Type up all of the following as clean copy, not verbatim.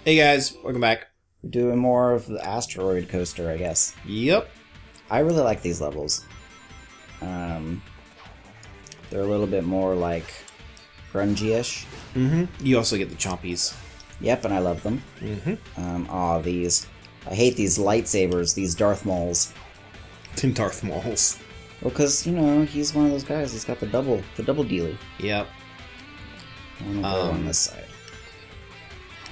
Hey guys, welcome back. Doing more of the asteroid coaster, I guess. Yep. I really like these levels. They're a little bit more like grungy-ish. You also get the chompies. Yep, and I love them. These. I hate these lightsabers, these Darth Mauls. Darth Mauls. Well, because, he's one of those guys. He's got the double dealy. Yep. I'm gonna go on this side.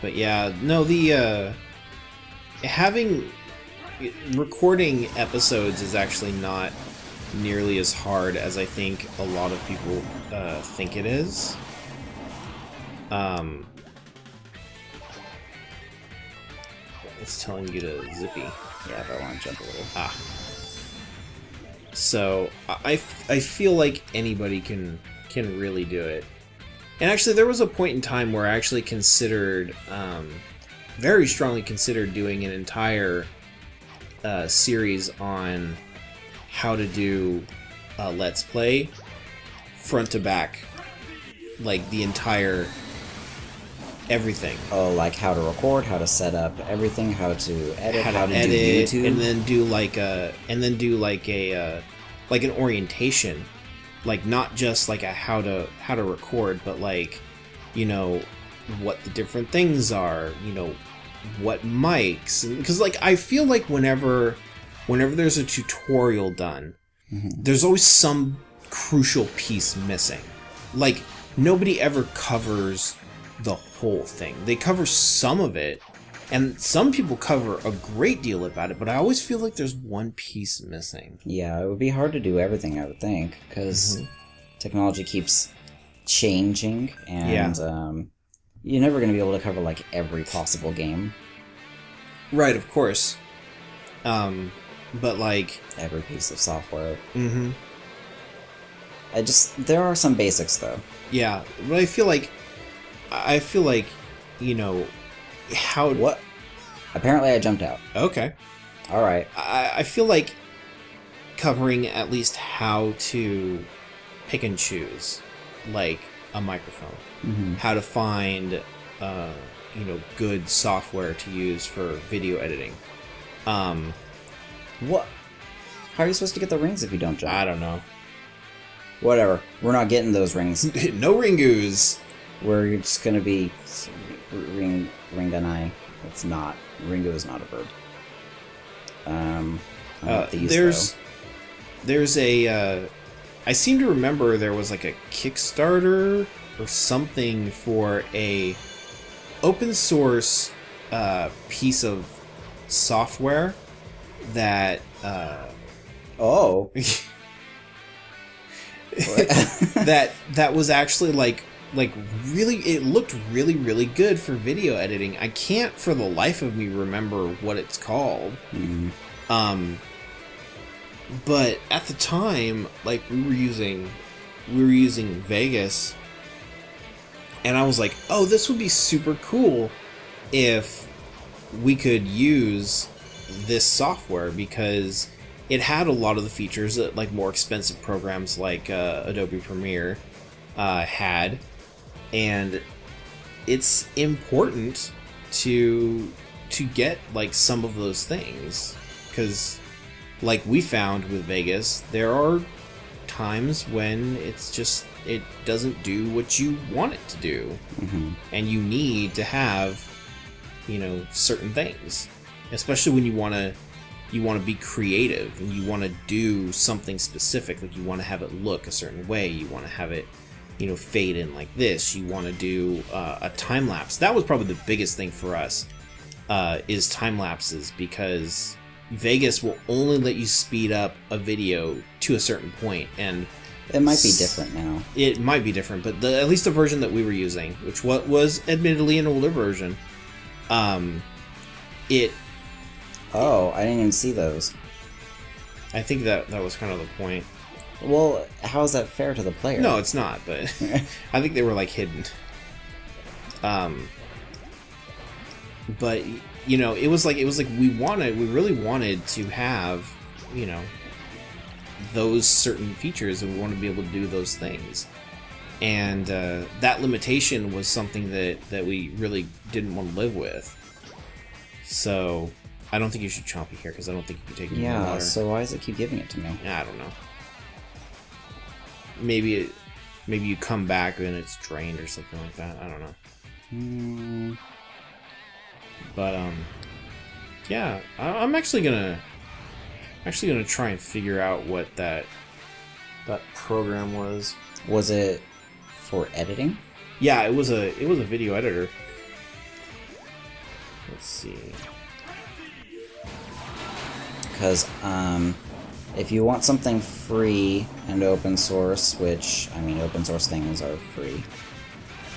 But yeah, no, the recording episodes is actually not nearly as hard as I think a lot of people think it is. It's telling you to zippy. Yeah, if I want to jump a little. So I feel like anybody can really do it. And actually, there was a point in time where I actually considered, very strongly considered doing an entire series on how to do Let's Play front to back, like the entire everything. Oh, like how to record, how to set up everything, how to edit, how to do YouTube, and then do like an orientation. Like, not just like a how to record, but like, what the different things are, what mics, because like I feel like whenever there's a tutorial done, there's always some crucial piece missing. Like, nobody ever covers the whole thing. They cover some of it, and some people cover a great deal about it, but I always feel like there's one piece missing. Yeah, it would be hard to do everything, I would think, because technology keeps changing, and you're never going to be able to cover, like, every possible game. Right, of course. But, like... every piece of software. There are some basics, though. Yeah, but I feel like, how... What? Apparently I jumped out. Okay. Alright. I feel like covering at least how to pick and choose, like, a microphone. How to find, good software to use for video editing. What? How are you supposed to get the rings if you don't jump? I don't know. Whatever. We're not getting those rings. No ringoos! We're just gonna be... Ringanai. It's not. Ringo is not a verb. There's a... I seem to remember there was like a Kickstarter or something for a open source piece of software that... Oh. that was actually like really, it looked really good for video editing. I can't for the life of me remember what it's called. But at the time, like, we were using Vegas, and I was like, oh, this would be super cool if we could use this software, because it had a lot of the features that like more expensive programs like Adobe Premiere had. And it's important to get like some of those things, because like we found with Vegas, there are times when it doesn't do what you want it to do, and you need to have certain things, especially when you want to be creative and you want to do something specific. Like, you want to have it look a certain way, you want to have it fade in like this, you want to do a time lapse. That was probably the biggest thing for us, is time lapses, because Vegas will only let you speed up a video to a certain point, and it might be different now. It might be different, but at least the version that we were using, which was admittedly an older version, Oh, I didn't even see those. I think that was kind of the point. Well, how is that fair to the player? No, it's not, but I think they were like hidden. But it was like we really wanted to have, those certain features, and we wanted to be able to do those things. And that limitation was something that we really didn't want to live with. So I don't think you should chomp it here because I don't think you can take any more water. So why does it keep giving it to me? I don't know. Maybe you come back and it's drained or something like that. I don't know. But yeah, I'm actually gonna try and figure out what that program was. Was it for editing? Yeah, it was a video editor. Let's see. Because if you want something free and open source, which I mean, open source things are free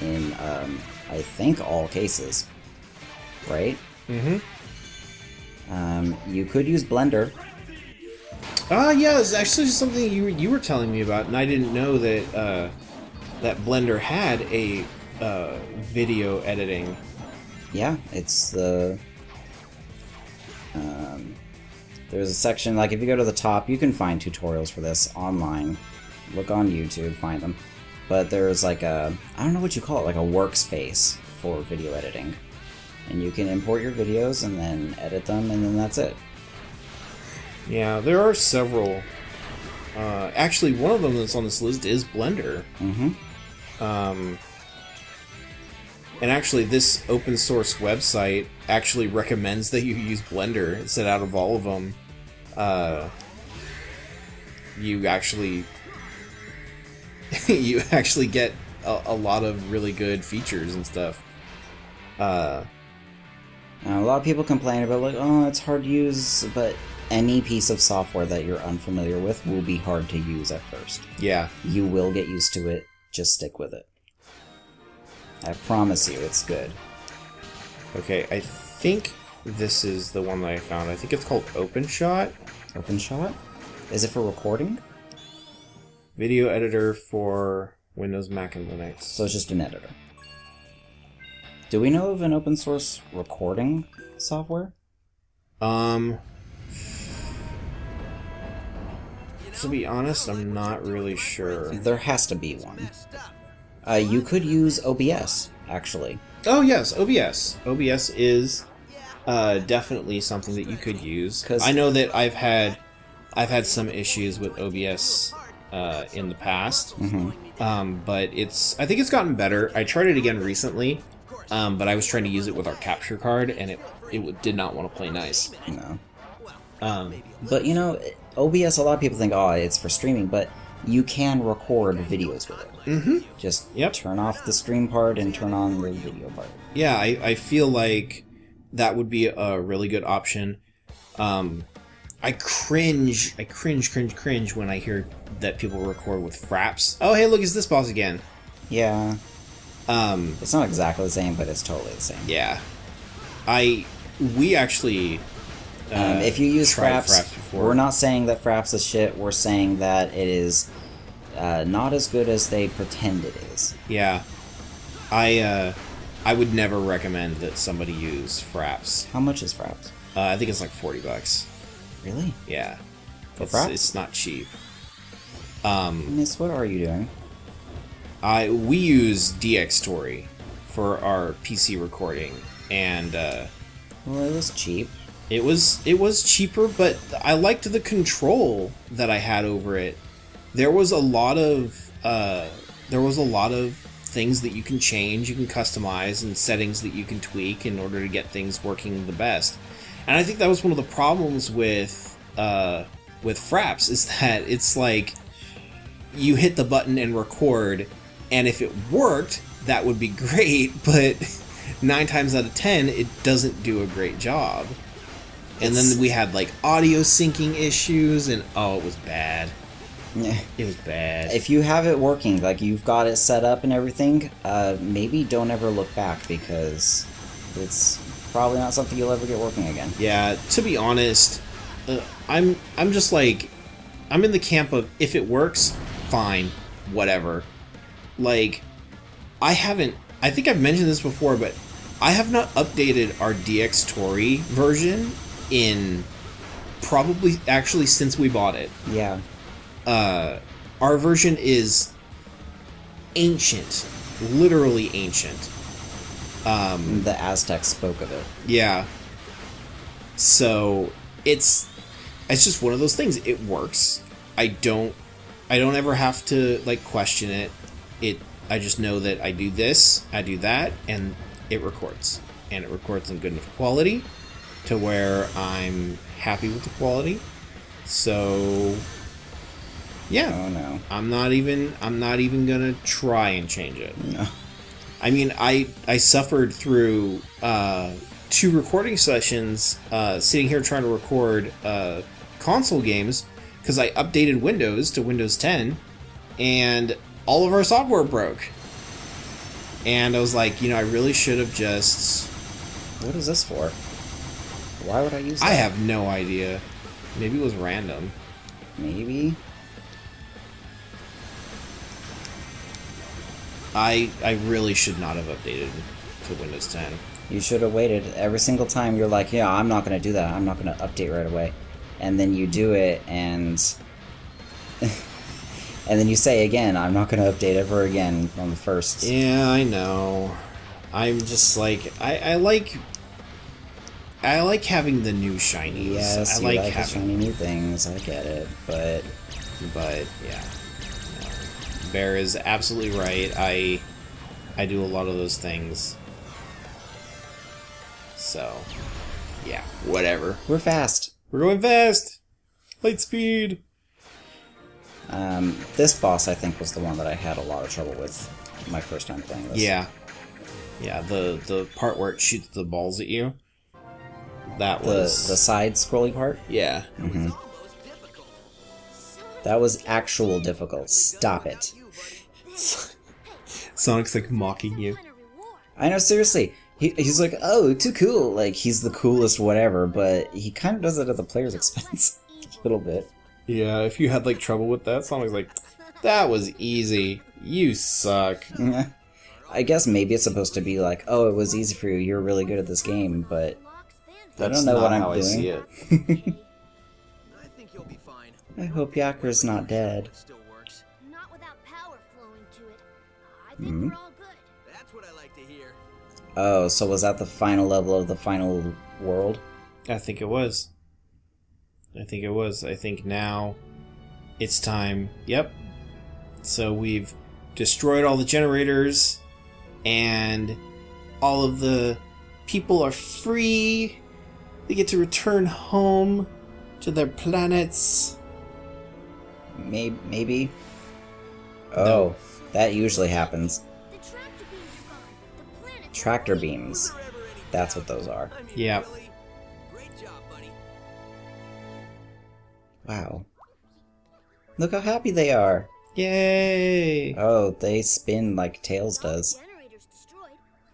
in I think all cases, right? Mm-hmm. You could use Blender. Yeah, it's actually something you were telling me about, and I didn't know that that Blender had a video editing. Yeah, it's the there's a section, like if you go to the top, you can find tutorials for this online. Look on YouTube, find them. But there's like I don't know what you call it, like a workspace for video editing. And you can import your videos and then edit them, and then that's it. Yeah, there are several. Actually, one of them that's on this list is Blender. Mm-hmm. And actually, this open source website actually recommends that you use Blender. It said out of all of them, you actually get a lot of really good features and stuff. A lot of people complain about, like, oh, it's hard to use, but any piece of software that you're unfamiliar with will be hard to use at first. Yeah. You will get used to it. Just stick with it. I promise you, it's good. Okay, I think this is the one that I found. I think it's called OpenShot. OpenShot? Is it for recording? Video editor for Windows, Mac, and Linux. So it's just an editor. Do we know of an open source recording software? To be honest, I'm not really sure. There has to be one. You could use OBS, actually. Oh yes, OBS. OBS is definitely something that you could use. I know that I've had some issues with OBS in the past, but I think it's gotten better. I tried it again recently, but I was trying to use it with our capture card, and it did not want to play nice. No. But you know, OBS, a lot of people think, oh, it's for streaming, but you can record videos with it. Mm-hmm. Just turn off the stream part and turn on the video part. Yeah, I feel like that would be a really good option. I cringe when I hear that people record with Fraps. Oh, hey, look, it's this boss again. Yeah. It's not exactly the same, but it's totally the same. Yeah. We actually... if you use Fraps before. We're not saying that Fraps is shit. We're saying that it is not as good as they pretend it is. Yeah. I would never recommend that somebody use Fraps. How much is Fraps? I think it's like $40. Really? Yeah. For Fraps? It's not cheap. Miss, what are you doing? We use DxTory for our PC recording, and well, it was cheap. It was cheaper, but I liked the control that I had over it. There was a lot of things that you can change, you can customize, and settings that you can tweak in order to get things working the best. And I think that was one of the problems with Fraps, is that it's like you hit the button and record, and if it worked, that would be great, but 9 times out of 10, it doesn't do a great job. And then we had like audio syncing issues, and oh, it was bad. Yeah. It was bad. If you have it working, like you've got it set up and everything, maybe don't ever look back, because it's probably not something you'll ever get working again. Yeah, to be honest, I'm just like, I'm in the camp of, if it works, fine, whatever. Like, I think I've mentioned this before, but I have not updated our DxTory version in probably actually since we bought it. Yeah. Our version is ancient, literally ancient. The Aztecs spoke of it. Yeah. So it's just one of those things. It works. I don't ever have to like question it. I just know that I do this, I do that, and it records. And it records in good enough quality to where I'm happy with the quality. So yeah. Oh no. I'm not even gonna try and change it. No. I mean, I suffered through 2 recording sessions sitting here trying to record console games because I updated Windows to Windows 10 and all of our software broke. And I was like, I really should have just... What is this for? Why would I use that? I have no idea. Maybe it was random. Maybe. I really should not have updated to Windows 10. You should have waited. Every single time you're like, yeah, I'm not going to do that. I'm not going to update right away. And then you do it, and and then you say again, I'm not going to update ever again on the first. Yeah, I know. I'm just like, I like having the new shinies. Yes, I you like having shiny new things. I get it, but yeah. No. Bear is absolutely right. I do a lot of those things. So, yeah, whatever. we're fast. We're going fast. Light speed. This boss, I think, was the one that I had a lot of trouble with my first time playing this. Yeah. Yeah, the part where it shoots the balls at you. That was... The side scrolly part? Yeah. Mm-hmm. That was actual difficult. Stop it. Sonic's like mocking you. I know, seriously. He's like, oh, too cool. Like, he's the coolest whatever, but he kind of does it at the player's expense. A little bit. Yeah, if you had like trouble with that, Sonic's like, that was easy. You suck. I guess maybe it's supposed to be like, oh, it was easy for you. You're really good at this game, but I don't know what I'm doing. I see it. I think you'll be fine. I hope Yakker's not dead. Still works. Not without power flowing to it. I think Hmm? we're all good. That's what I like to hear. Oh, so was that the final level of the final world? I think it was. I think now it's time. Yep. So we've destroyed all the generators and all of the people are free. They get to return home to their planets. Maybe. Oh, No. that usually happens. The tractor beam is gone. The planet. Tractor beams. That's what those are. I mean, Yeah. really? Great job, buddy. Wow. Look how happy they are. Yay! Oh, they spin like Tails does. Generator's destroyed.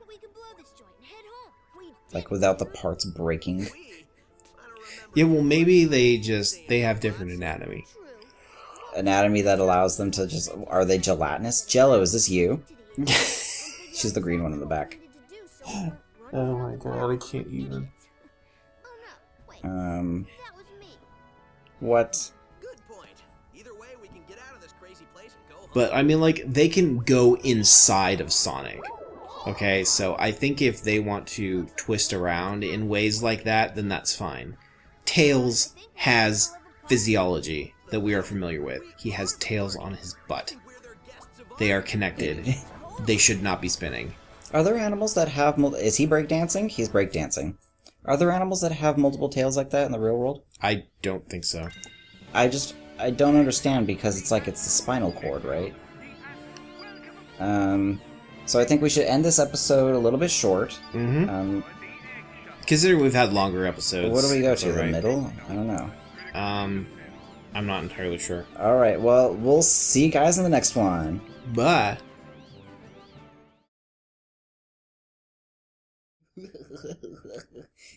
We can blow this joint and head home. We did Like without the parts breaking. We? I don't remember. Yeah, well, maybe they have different anatomy. true. Anatomy that allows them to just... Are they gelatinous? Jello, is this you? She's the green one in the back. Oh my god, I can't even. Oh no! Wait, that was me. What? Good point. Either way, we can get out of this crazy place and go home. But I mean, like, they can go inside of Sonic. Okay, so I think if they want to twist around in ways like that, then that's fine. Tails has physiology that we are familiar with. He has tails on his butt. They are connected. They should not be spinning. Are there animals that have... Is he breakdancing? He's breakdancing. Are there animals that have multiple tails like that in the real world? I don't think so. I don't understand because it's like it's the spinal cord, right? So I think we should end this episode a little bit short. Mm-hmm. Considering we've had longer episodes. What do we go to? so, The right. middle? I don't know. I'm not entirely sure. Alright, well, we'll see you guys in the next one. Bye.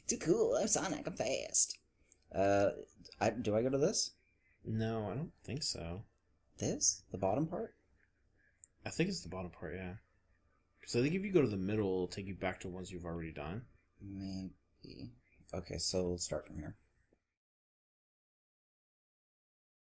Too cool. I'm Sonic. I'm fast. Do I go to this? No, I don't think so. This? The bottom part? I think it's the bottom part, yeah. Because I think if you go to the middle, it'll take you back to ones you've already done. Maybe. Okay, so let's start from here.